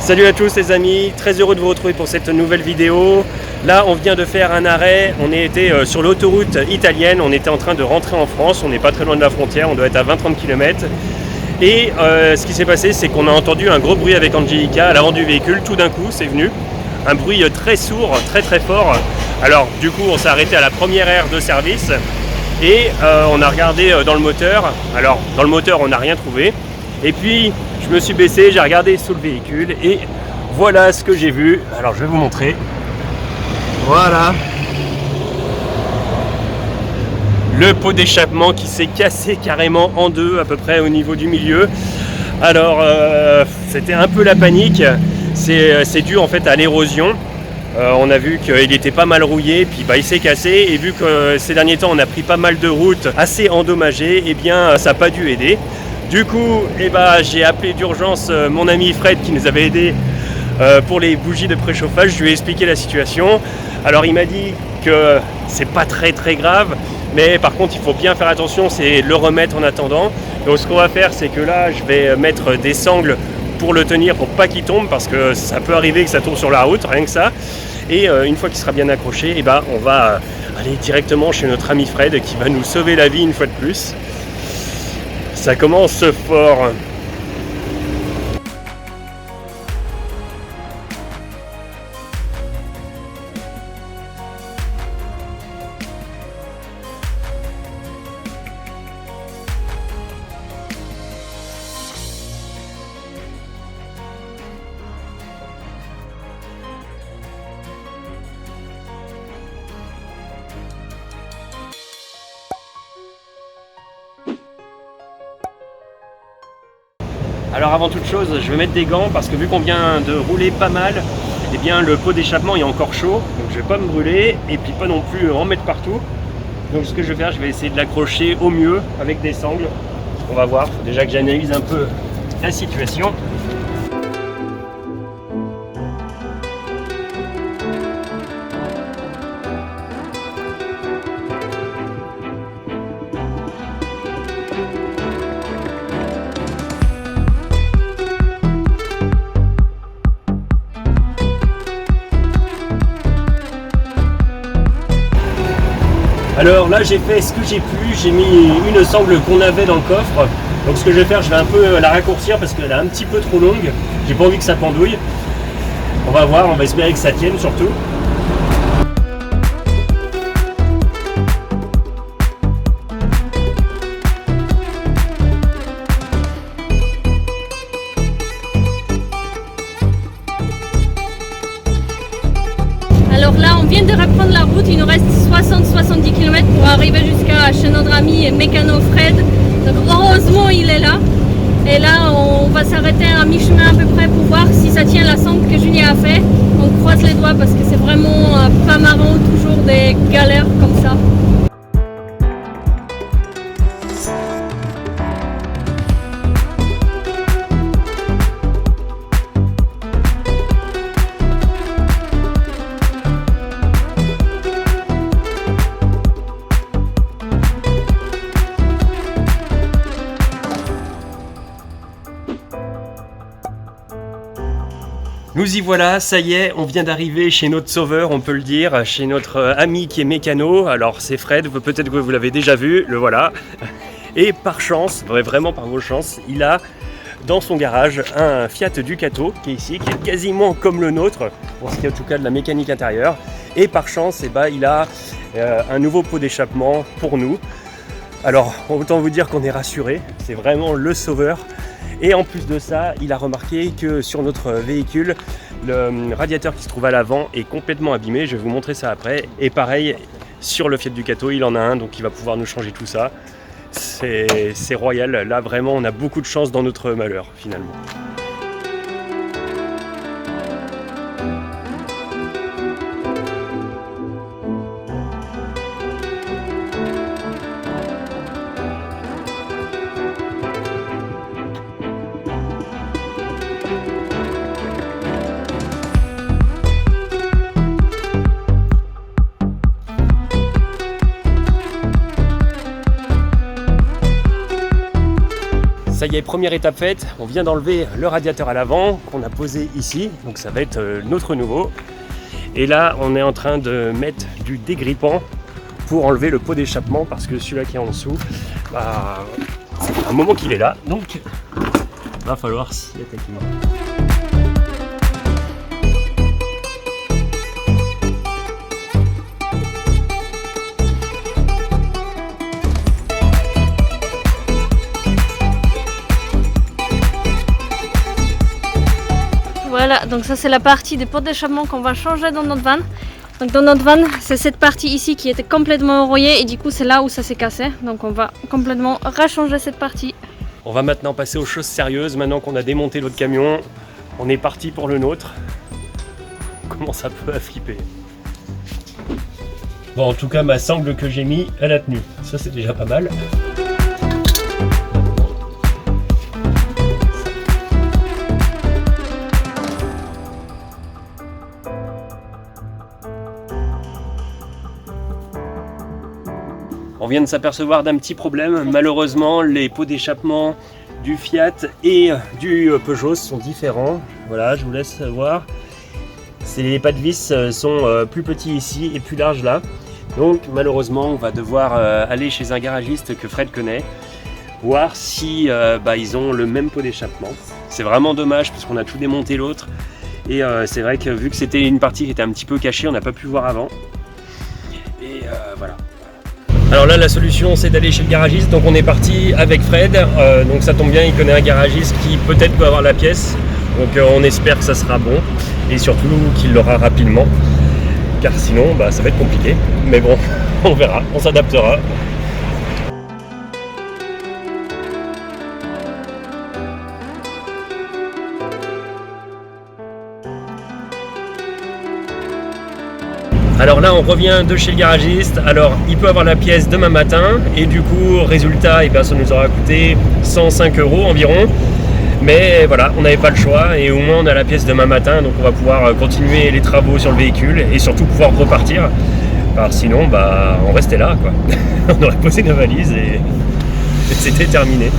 Salut à tous les amis, très heureux de vous retrouver pour cette nouvelle vidéo. Là on vient de faire un arrêt, on était sur l'autoroute italienne, on était en train de rentrer en France, on n'est pas très loin de la frontière, on doit être à 20-30 km. Et ce qui s'est passé, c'est qu'on a entendu un gros bruit avec Angelica à l'avant du véhicule, tout d'un coup c'est venu. Un bruit très sourd, très fort. Alors du coup on s'est arrêté à la première aire de service et on a regardé dans le moteur. Alors dans le moteur on n'a rien trouvé. Et puis je me suis baissé, j'ai regardé sous le véhicule et voilà ce que j'ai vu. Alors je vais vous montrer. Voilà. Le pot d'échappement qui s'est cassé carrément en deux à peu près au niveau du milieu. Alors c'était un peu la panique. C'est dû en fait à l'érosion. On a vu qu'il était pas mal rouillé, puis il s'est cassé. Et vu que ces derniers temps on a pris pas mal de routes assez endommagées, et bien ça n'a pas dû aider. Du coup, j'ai appelé d'urgence mon ami Fred qui nous avait aidé pour les bougies de préchauffage. Je lui ai expliqué la situation. Alors il m'a dit que c'est pas très grave, mais par contre il faut bien faire attention, c'est le remettre en attendant. Donc ce qu'on va faire, c'est que là je vais mettre des sangles pour le tenir, pour pas qu'il tombe, parce que ça peut arriver que ça tombe sur la route, rien que ça. Et une fois qu'il sera bien accroché, on va aller directement chez notre ami Fred qui va nous sauver la vie une fois de plus. Ça commence fort. Alors avant toute chose, je vais mettre des gants parce que vu qu'on vient de rouler pas mal, le pot d'échappement est encore chaud, donc je vais pas me brûler et puis pas non plus en mettre partout. Donc ce que je vais faire, je vais essayer de l'accrocher au mieux avec des sangles. On va voir, faut déjà que j'analyse un peu la situation. Alors là j'ai fait ce que j'ai pu, j'ai mis une sangle qu'on avait dans le coffre. Donc ce que je vais faire, je vais un peu la raccourcir parce qu'elle est un petit peu trop longue. J'ai pas envie que ça pendouille. On va voir, on va espérer que ça tienne surtout. Alors là, on vient de reprendre la route, il nous reste 60-70 km pour arriver jusqu'à chez notre ami mécano Fred. Donc heureusement, il est là. Et là, on va s'arrêter à mi-chemin à peu près pour voir si ça tient la sangle que Julien a fait. On croise les doigts parce que c'est vraiment pas marrant, toujours des galères comme ça. Nous y voilà, ça y est, on vient d'arriver chez notre sauveur, on peut le dire, chez notre ami qui est mécano. Alors c'est Fred, peut-être que vous l'avez déjà vu, le voilà. Et par chance, vraiment par vos chances, il a dans son garage un Fiat Ducato qui est ici, qui est quasiment comme le nôtre, pour ce qui est en tout cas de la mécanique intérieure. Et par chance, il a un nouveau pot d'échappement pour nous. Alors autant vous dire qu'on est rassurés, c'est vraiment le sauveur. Et en plus de ça, il a remarqué que sur notre véhicule, le radiateur qui se trouve à l'avant est complètement abîmé. Je vais vous montrer ça après. Et pareil, sur le Fiat Ducato, il en a un, donc il va pouvoir nous changer tout ça. C'est royal. Là, vraiment, on a beaucoup de chance dans notre malheur, finalement. Ça y y est, première étape faite, on vient d'enlever le radiateur à l'avant qu'on a posé ici, donc ça va être notre nouveau. Et là, on est en train de mettre du dégrippant pour enlever le pot d'échappement parce que celui-là qui est en dessous, bah, ça fait un moment qu'il est là, donc va falloir s'y attaquer. Voilà, donc ça c'est la partie des pots d'échappement qu'on va changer dans notre van. Donc dans notre van, c'est cette partie ici qui était complètement enrouillée et du coup c'est là où ça s'est cassé. Donc on va complètement rechanger cette partie. On va maintenant passer aux choses sérieuses. Maintenant qu'on a démonté l'autre camion, on est parti pour le nôtre. Comment ça peut flipper. Bon, en tout cas, ma sangle que j'ai mis, elle a tenu. Ça, c'est déjà pas mal. On vient de s'apercevoir d'un petit problème. Malheureusement, les pots d'échappement du Fiat et du Peugeot sont différents. Voilà, je vous laisse voir. Les pas de vis sont plus petits ici et plus larges là. Donc malheureusement, on va devoir aller chez un garagiste que Fred connaît, voir si ils ont le même pot d'échappement. C'est vraiment dommage parce qu'on a tout démonté l'autre. Et c'est vrai que vu que c'était une partie qui était un petit peu cachée, on n'a pas pu voir avant. Et voilà. Alors là, la solution, c'est d'aller chez le garagiste. Donc on est parti avec Fred. Donc ça tombe bien, il connaît un garagiste qui peut-être peut avoir la pièce. Donc on espère que ça sera bon. Et surtout qu'il l'aura rapidement. Car sinon, ça va être compliqué. Mais bon, on verra, on s'adaptera. Alors là, on revient de chez le garagiste. Alors, il peut avoir la pièce demain matin. Et du coup, résultat, ça nous aura coûté 105 € environ. Mais voilà, on n'avait pas le choix. Et au moins, on a la pièce demain matin. Donc, on va pouvoir continuer les travaux sur le véhicule. Et surtout, pouvoir repartir. Car sinon, on restait là, quoi. On aurait posé nos valises et c'était terminé.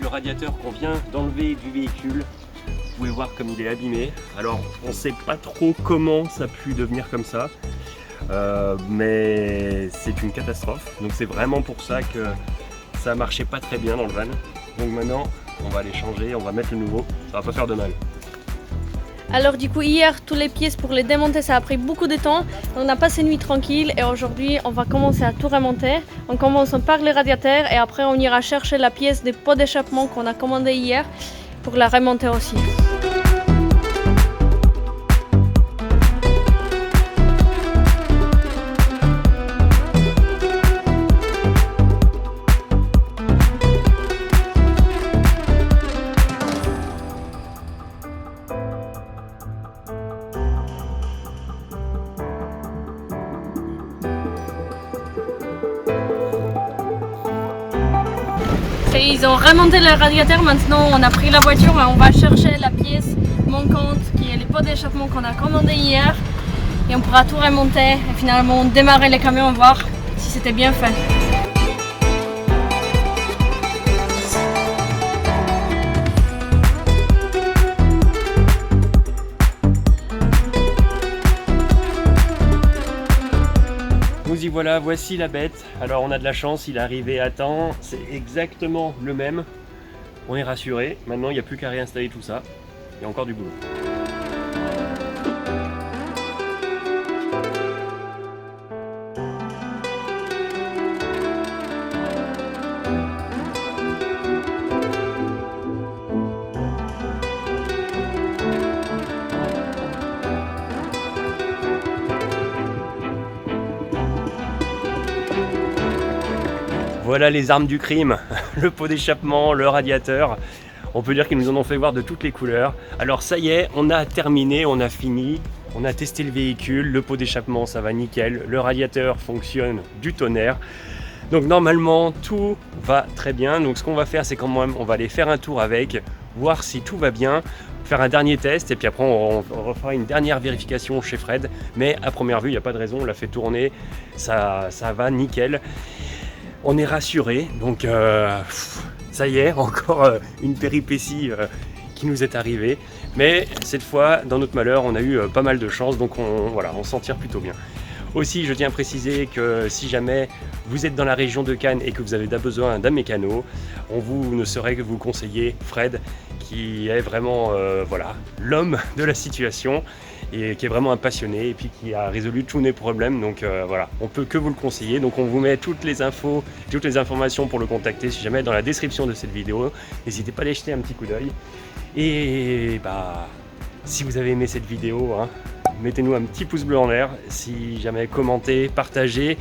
Le radiateur qu'on vient d'enlever du véhicule, vous pouvez voir comme il est abîmé. Alors on sait pas trop comment ça a pu devenir comme ça, mais c'est une catastrophe. Donc c'est vraiment pour ça que ça marchait pas très bien dans le van. Donc maintenant on va aller changer, on va mettre le nouveau, ça va pas faire de mal. Alors du coup hier, toutes les pièces pour les démonter, ça a pris beaucoup de temps. On a passé une nuit tranquille et aujourd'hui on va commencer à tout remonter. On commence par les radiateurs et après on ira chercher la pièce des pots d'échappement qu'on a commandé hier pour la remonter aussi. Et ils ont remonté le radiateur, maintenant on a pris la voiture et on va chercher la pièce manquante qui est les pots d'échappement qu'on a commandé hier et on pourra tout remonter et finalement démarrer les camions et voir si c'était bien fait. Nous y voilà, voici la bête. Alors on a de la chance, il est arrivé à temps, c'est exactement le même. On est rassuré, maintenant il n'y a plus qu'à réinstaller tout ça. Il y a encore du boulot. Voilà les armes du crime, le pot d'échappement, le radiateur. On peut dire qu'ils nous en ont fait voir de toutes les couleurs. Alors ça y est, on a terminé, on a fini. On a testé le véhicule, le pot d'échappement ça va nickel, le radiateur fonctionne du tonnerre. Donc normalement tout va très bien. Donc ce qu'on va faire, c'est quand même on va aller faire un tour avec, voir si tout va bien, faire un dernier test et puis après on refera une dernière vérification chez Fred. Mais à première vue, il n'y a pas de raison, on l'a fait tourner, ça va nickel. On est rassuré, donc ça y est, encore une péripétie qui nous est arrivée. Mais cette fois, dans notre malheur, on a eu pas mal de chance, donc on s'en tire plutôt bien. Aussi, je tiens à préciser que si jamais vous êtes dans la région de Cannes et que vous avez besoin d'un mécano, on ne saurait que vous conseiller Fred, qui est vraiment l'homme de la situation et qui est vraiment un passionné et puis qui a résolu tous nos problèmes. Donc on peut que vous le conseiller. Donc on vous met toutes les informations pour le contacter si jamais dans la description de cette vidéo. N'hésitez pas à aller jeter un petit coup d'œil. Et si vous avez aimé cette vidéo, mettez-nous un petit pouce bleu en l'air, si jamais commentez, partagez,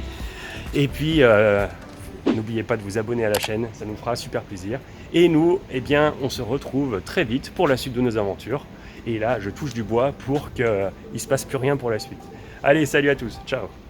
et puis n'oubliez pas de vous abonner à la chaîne, ça nous fera super plaisir. Et nous, on se retrouve très vite pour la suite de nos aventures. Et là, je touche du bois pour qu'il ne se passe plus rien pour la suite. Allez, salut à tous, ciao!